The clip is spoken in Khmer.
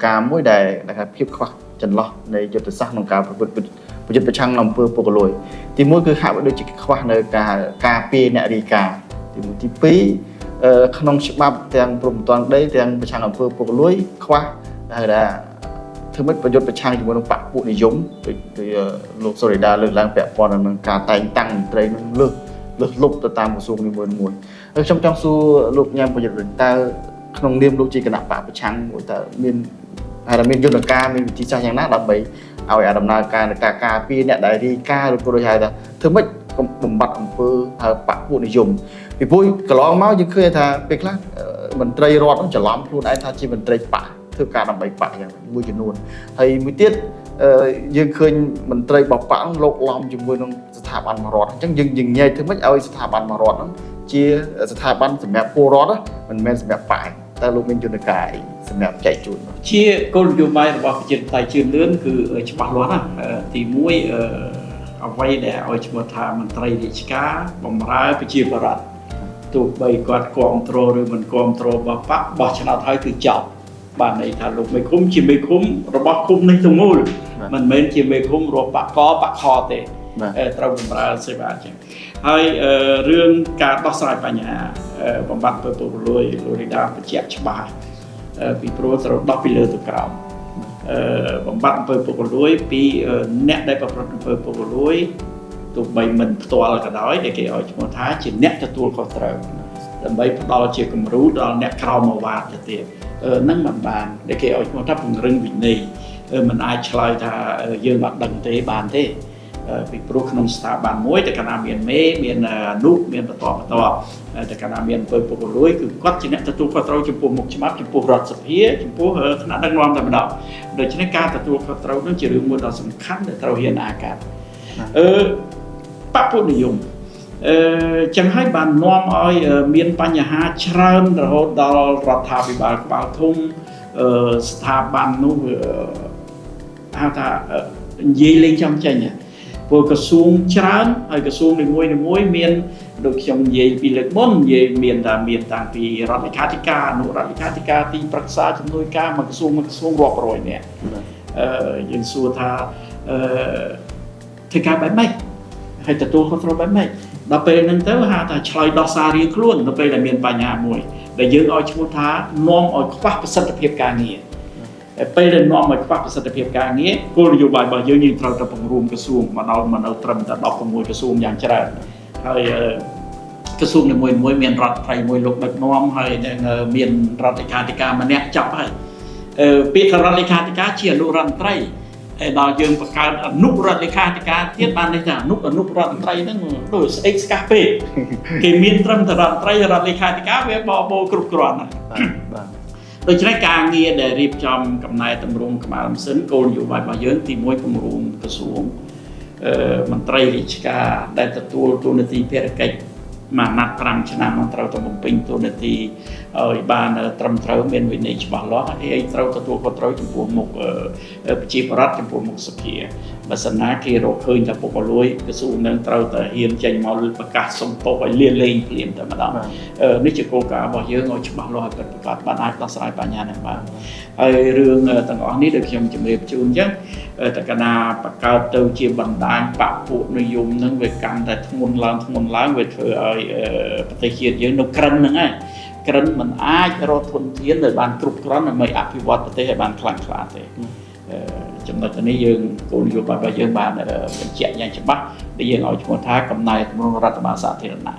ការមួយដែលភាពខ្វះចន្លោះនៃយុទ្ធសាស្ត្រក្នុងការប្រយុទ្ធប្រឆាំងអំពើពុករលួយទី1គឺហាក់ដូចជាខ្វះនៅការពារអ្នករាយការណ៍ទី2ក្នុងច្បាប់ទាំងព្រំដែនដីទាំងប្រឆាំងអំពើពុករលួយខ្វះដែលធ្វើម៉េចប្រយុទ្ធប្រឆាំងជាមួយនឹងបកពួកនិយមដោយលោកសូរីដាលើកឡើងពាក់ព័ន្ធនឹងការតែងតាំងមន្ត្រីនឹងលើសលុបទៅតាមក្រសួងនីមួយៗហើយខ្ញុំចង់សួរលោកញ៉ាំប្រយុទ្ធវិញតើក្នុងនាមលោកជាគណៈបកប្រឆាំងមួយតើមានយន្តការមានវិធីសាស្ត្រយ៉ាងណាដើម្បីឲ្យដំណើរការនៃការការពារអ្នកដែលរាយការណ៍ឬក៏ដូចហៅថាធ្វើម៉េចបំបត្តិអំពើបកពួកនិយមពីព្រោះកន្លងមកយើងឃើញថាពេលខ្លះមន្ត្រីរដ្ឋច្រឡំខ្លួនឯងថាជាមន្ត្រីបកធ្វើការដើម្បីបកយ៉ាងមួយចំនួនហើយមួយទៀតយើងឃើញមន្ត្រីបកលោកឡំជាមួយនឹងស្ថាប័នរដ្ឋអញ្ចឹងយើងញែកធ្វើម៉េចឲ្យស្ថាប័នរដ្ឋហ្នឹងជាស្ថាប័នសម្រាប់ពលរដ្ឋមិនមែនសម្រាប់បកតែលោកមានយន្តការអីសម្រាប់ចែកជូនជាគោលនយោបាយរបស់ប្រជាធិបតេយ្យជឿនលឿនគឺច្បាស់លាស់ណាទី1អ្វីដែលឲ្យឈ្មោះថាមន្ត្រីរាជការបម្រើប្រជាពលរដ្ឋទោះបីគាត់គ្រប់គ្រងឬមិនគ្រប់គ្រងបបោះឆ្នោតហើយគឺចប់បានន័យថាលោកមេឃុំជាមេឃុំរបស់ឃុំនេះទាំងមូលមិនមែនជាមេឃុំរបស់បកខទេត្រូវបម្រើសេវាចឹងហើយរឿងការដោះស្រាយបញ្ហាបំបត្តិពុករលួយលោករីដាបញ្ជាក់ច្បាស់ពីព្រោះត្រូវដោះពីលើទៅក្រោមបំបត្តិអំពើពុករលួយពីអ្នកដែលប្រព្រឹត្តអំពើពុករលួយទោះបីមិនផ្ទាល់ក៏ដោយដែលគេឲ្យឈ្មោះថាជាអ្នកទទួលខុសត្រូវដើម្បីផ្ដល់ជាគំរូដល់អ្នកក្រោមអាវ៉ាតទៅទៀតហ្នឹងមិនបានដែលគេឲ្យឈ្មោះថាពង្រឹងវិន័យមិនអាចឆ្លើយថាយើងអត់ដឹងទេបានទេពីព្រោះក្នុងស្ថាប័នមួយតែកាលណាមានមេមានអនុមានបន្តតែកាលណាមានអំពើពុករលួយគឺគាត់ជាអ្នកទទួលខុសត្រូវចំពោះមុខច្បាប់ចំពោះរដ្ឋសភាចំពោះថ្នាក់ដឹកនាំតែម្ដងដូច្នេះការទទួលខុសត្រូវនោះជារឿងមួយដ៏សំខាន់ដែលត្រូវហ៊ានអាកាត់បពុនិយមចឹងហើយបាននាំឲ្យមានបញ្ហាច្រើនរហូតដល់រដ្ឋាភិបាលក្បាលធំស្ថាប័ននោះហៅថានិយាយលេងចំចេញព្រោះក្រសួងច្រើនហើយក្រសួងនីមួយមានដូចខ្ញុំនិយាយពីលើកមុននិយាយមានតាំងពីរដ្ឋលេខាធិការអនុរដ្ឋលេខាធិការទីប្រឹក្សាជំនួយការមួយក្រសួងរាប់រយនាក់យើងសួរថាធ្វើការបែបម៉េចហើយទទួលខុសត្រូវបែបម៉េចដល់ពេលហ្នឹងទៅហៅថាឆ្លើយដោះសាររៀងខ្លួននៅពេលដែលមានបញ្ហាមួយដែលយើងឲ្យឈ្មោះថានាំឲ្យខ្វះប្រសិទ្ធភាពការងារពេលដែលនាំឲ្យខ្វះប្រសិទ្ធភាពការងារគោលនយោបាយរបស់យើងត្រូវតែបង្រួមក្រសួងមកដល់ត្រឹមតែ16ក្រសួងយ៉ាងច្រើនហើយក្រសួងនីមួយមានរដ្ឋមន្ត្រីមួយលោកដឹកនាំហើយមានរដ្ឋលេខាធិការម្នាក់ចាប់ហើយពាក្យថារដ្ឋលេខាធិការជាអនុរដ្ឋមន្ត្រីហើយដល់យើងបង្កើតអនុរដ្ឋលេខាធិការទៀតបានន័យថាអនុរដ្ឋមន្ត្រីហ្នឹងដូចស្អិចស្កះពេកគេមានត្រឹមតែរដ្ឋមន្ត្រីរដ្ឋលេខាធិការវាបបោគ្រប់គ្រាន់ណាស់បាទដូច្នេះការងារដែលរៀបចំកំណែតម្រង់ក្បាលម៉ាស៊ីនគោលនយោបាយរបស់យើងទី1ពង្រួមក្រសួងមន្ត្រីរាជការដែលទទួលតួនាទីភារកិច្ចមួយអាណត្តិ5ឆ្នាំត្រូវតែបំពេញតួនាទីឲ្យបានត្រឹមត្រូវមានវិន័យច្បាស់លាស់ហើយត្រូវទទួលខុសត្រូវចំពោះមុខប្រជាពលរដ្ឋចំពោះមុខសភាបើសិនណាគេរកឃើញថាពុករលួយក្រសួងនឹងត្រូវតែហ៊ានចេញមកលើប្រកាសសុំទោសឲ្យលាលែងភ្លាមតែម្ដងនេះជាគោលការណ៍របស់យើងឲ្យច្បាស់លាស់ឲ្យប្រកាសបានអាចដោះស្រាយបញ្ហានេះបានហើយរឿងទាំងអស់នេះដែលខ្ញុំជម្រាបជូនអញ្ចឹងតែកាលណាបង្កើតទៅជាបណ្ដាញបកពួកនិយមនឹងវាកាន់តែធ្ងន់ឡើងវាធ្វើឲ្យប្រទេសជាតិយើងនៅក្រឹងហ្នឹងហើយក្រឹងមិនអាចរកធនធានដែលបានគ្រប់គ្រាន់ដើម្បីអភិវឌ្ឍប្រទេសឲ្យបានខ្លាំងក្លាទេចំណុចនេះយើងគោលនយោបាយរបស់យើងបានបញ្ជាក់យ៉ាងច្បាស់ដែលយើងឲ្យឈ្មោះថាកំណែតម្រង់រដ្ឋបាលសាធារណៈ